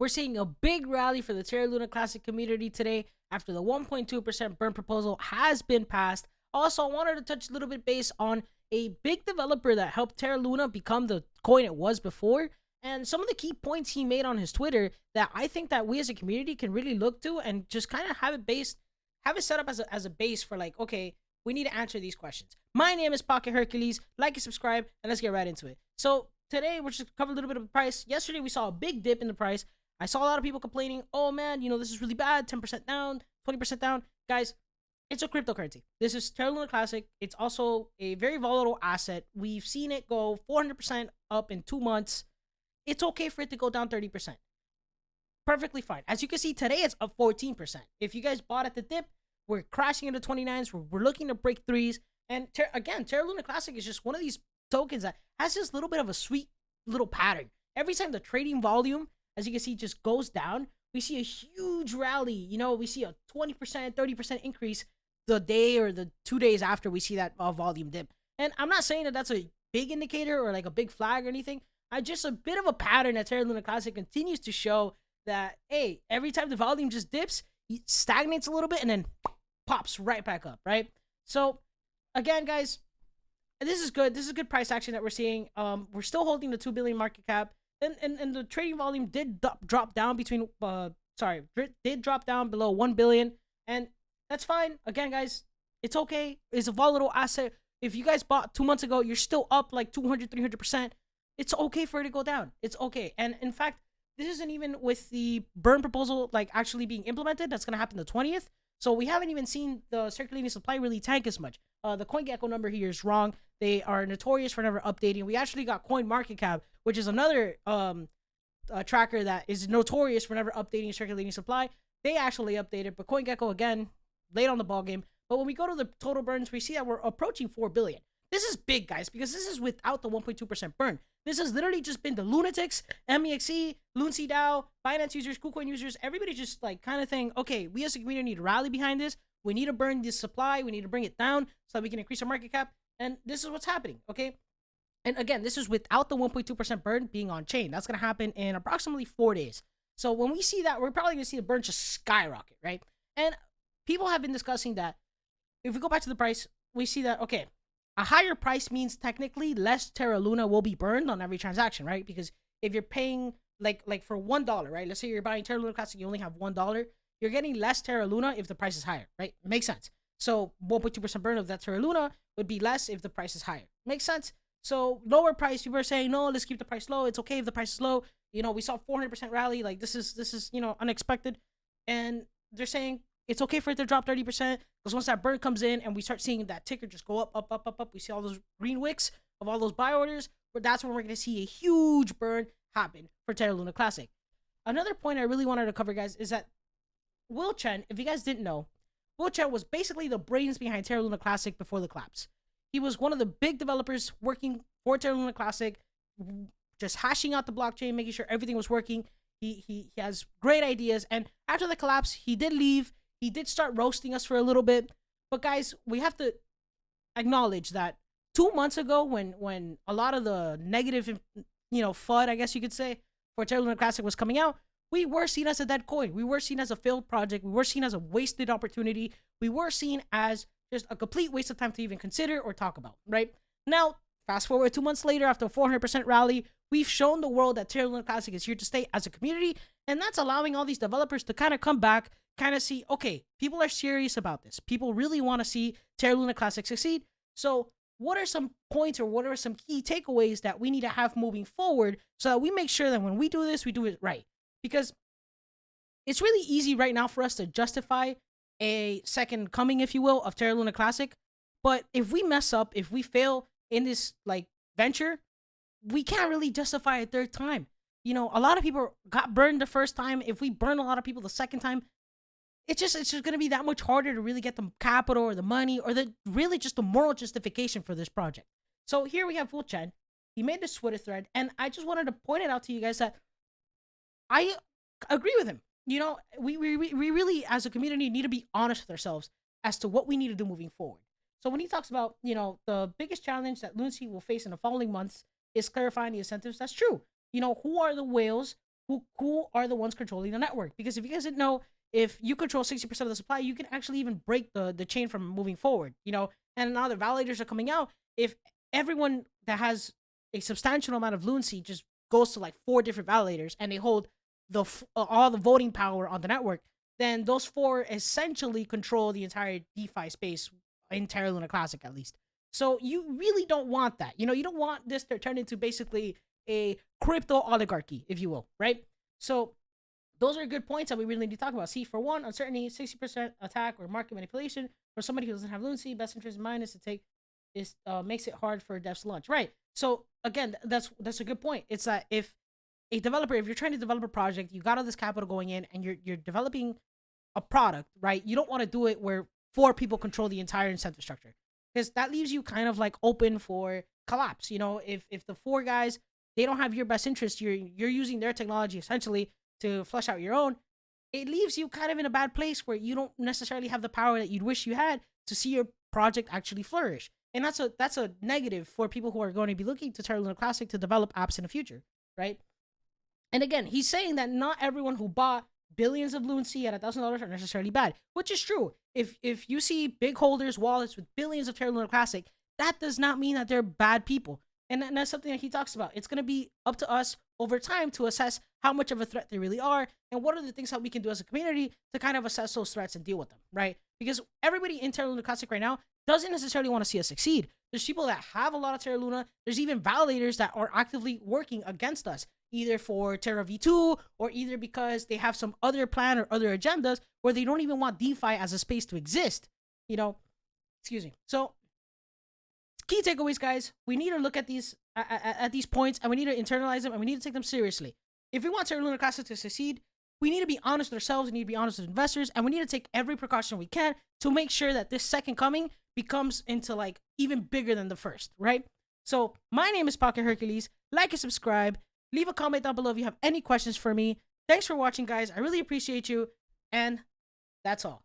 We're seeing a big rally for the Terra Luna Classic community today after the 1.2% burn proposal has been passed. Also, I wanted to touch a little bit base on a big developer that helped Terra Luna become the coin it was before, and some of the key points he made on his Twitter that I think that we as a community can really look to and just kind of have it set up as a base for like, okay, we need to answer these questions. My name is Pocket Hercules. Like and subscribe, and let's get right into it. So today we're just cover a little bit of the price. Yesterday we saw a big dip in the price. I saw a lot of people complaining, oh man, this is really bad, 10% down, 20% down. Guys, it's a cryptocurrency. This is Terra Luna Classic. It's also a very volatile asset. We've seen it go 400% up in 2 months. It's okay for it to go down 30%. Perfectly fine. As you can see, today it's up 14%. If you guys bought at the dip, we're crashing into 29s. We're looking to break threes. And again, Terra Luna Classic is just one of these tokens that has this little bit of a sweet little pattern. Every time the trading volume, as you can see, just goes down, we see a huge rally. We see a 20%, 30% increase the day or the 2 days after we see that volume dip. And I'm not saying that that's a big indicator or like a big flag or anything. I just a bit of a pattern that Terra Luna Classic continues to show that, hey, every time the volume just dips, it stagnates a little bit and then pops right back up, right? So again, guys, this is good. This is good price action that we're seeing. We're still holding the 2 billion market cap. And the trading volume did drop down did drop down below 1 billion, and that's fine. Again, guys, it's okay. It's a volatile asset. If you guys bought 2 months ago, you're still up like 200, 300%. It's okay for it to go down. It's okay. And in fact, this isn't even with the burn proposal like actually being implemented. That's going to happen the 20th. So we haven't even seen the circulating supply really tank as much. The CoinGecko number here is wrong. They are notorious for never updating. We actually got Coin Market Cap, which is another tracker that is notorious for never updating circulating supply. They actually updated, but CoinGecko, again, late on the ball game. But when we go to the total burns, we see that we're approaching 4 billion. This is big, guys, because this is without the 1.2% burn. This has literally just been the lunatics, MEXE, Lunci DAO, Binance users, KuCoin users, everybody just like kind of saying, okay, we as a community need to rally behind this. We need to burn this supply. We need to bring it down so that we can increase our market cap. And this is what's happening, okay? And again, this is without the 1.2% burn being on chain. That's going to happen in approximately 4 days. So when we see that, we're probably going to see the burn just skyrocket, right? And people have been discussing that if we go back to the price, we see that, okay, a higher price means technically less Terra Luna will be burned on every transaction, right? Because if you're paying like for $1, right? Let's say you're buying Terra Luna Classic, you only have $1. You're getting less Terra Luna if the price is higher, right? It makes sense. So 1.2% burn of that Terra Luna would be less if the price is higher. Makes sense. So lower price, people are saying, no, let's keep the price low. It's okay if the price is low. We saw 400% rally. Like this is unexpected. And they're saying it's okay for it to drop 30% because once that burn comes in and we start seeing that ticker just go up, up, up, up, up, we see all those green wicks of all those buy orders, but that's when we're going to see a huge burn happen for Terra Luna Classic. Another point I really wanted to cover, guys, is that Chen, if you guys didn't know, Chen was basically the brains behind Terra Luna Classic before the collapse. He was one of the big developers working for Terra Luna Classic, just hashing out the blockchain, making sure everything was working. He has great ideas, and after the collapse, he did leave. He did start roasting us for a little bit, but guys, we have to acknowledge that 2 months ago, when a lot of the negative, FUD, I guess you could say, for Terra Luna Classic was coming out, we were seen as a dead coin. We were seen as a failed project. We were seen as a wasted opportunity. We were seen as just a complete waste of time to even consider or talk about, right? Now, fast forward 2 months later, after a 400% rally, we've shown the world that Terra Luna Classic is here to stay as a community, and that's allowing all these developers to kind of come back, kind of see, okay, people are serious about this. People really want to see Terra Luna Classic succeed. So what are some points or what are some key takeaways that we need to have moving forward so that we make sure that when we do this, we do it right? Because it's really easy right now for us to justify a second coming, if you will, of Terra Luna Classic. But if we mess up, if we fail in this venture, we can't really justify a third time. A lot of people got burned the first time. If we burn a lot of people the second time, it's just going to be that much harder to really get the capital or the money or really just the moral justification for this project. So here we have Chen. He made this Twitter thread, and I just wanted to point it out to you guys that I agree with him. We really, as a community, need to be honest with ourselves as to what we need to do moving forward. So when he talks about, the biggest challenge that Lunci will face in the following months is clarifying the incentives, that's true. Who are the whales? who are the ones controlling the network. Because if you guys didn't know, if you control 60% of the supply, you can actually even break the chain from moving forward, you know. And now the validators are coming out. If everyone that has a substantial amount of fluency just goes to like 4 different validators and they hold all the voting power on the network, then those 4 essentially control the entire DeFi space in Terra Luna Classic, at least. So you really don't want that. You know, you don't want this to turn into basically a crypto oligarchy, if you will, right? So those are good points that we really need to talk about. See, for one, uncertainty, 60% attack or market manipulation. For somebody who doesn't have fluency, best interest in mind is to take is makes it hard for devs to launch. Right. So again, that's a good point. It's that if a developer, if you're trying to develop a project, you got all this capital going in, and you're developing a product, right? You don't want to do it where 4 people control the entire incentive structure, because that leaves you kind of like open for collapse. You know, if the 4 guys, they don't have your best interest, you're using their technology essentially to flesh out your own. It leaves you kind of in a bad place where you don't necessarily have the power that you'd wish you had to see your project actually flourish. And that's a negative for people who are going to be looking to Terra Luna Classic to develop apps in the future, right? And again, he's saying that not everyone who bought billions of fluency at $1,000 are necessarily bad, which is true. If you see big holders, wallets with billions of Terra Luna Classic, that does not mean that they're bad people. And that's something that he talks about. It's going to be up to us over time to assess how much of a threat they really are, and what are the things that we can do as a community to kind of assess those threats and deal with them, right? Because everybody in Terra Luna Classic right now doesn't necessarily want to see us succeed. There's people that have a lot of Terra Luna. There's even validators that are actively working against us, either for Terra V2 or either because they have some other plan or other agendas where they don't even want DeFi as a space to exist, you know? Excuse me. So key takeaways, guys. We need to look at these points, and we need to internalize them, and we need to take them seriously. If we want Terra Luna Classic to succeed, we need to be honest with ourselves, we need to be honest with investors, and we need to take every precaution we can to make sure that this second coming becomes into like even bigger than the first, right? So my name is Pocket Hercules. Like and subscribe. Leave a comment down below if you have any questions for me. Thanks for watching, guys. I really appreciate you, and that's all.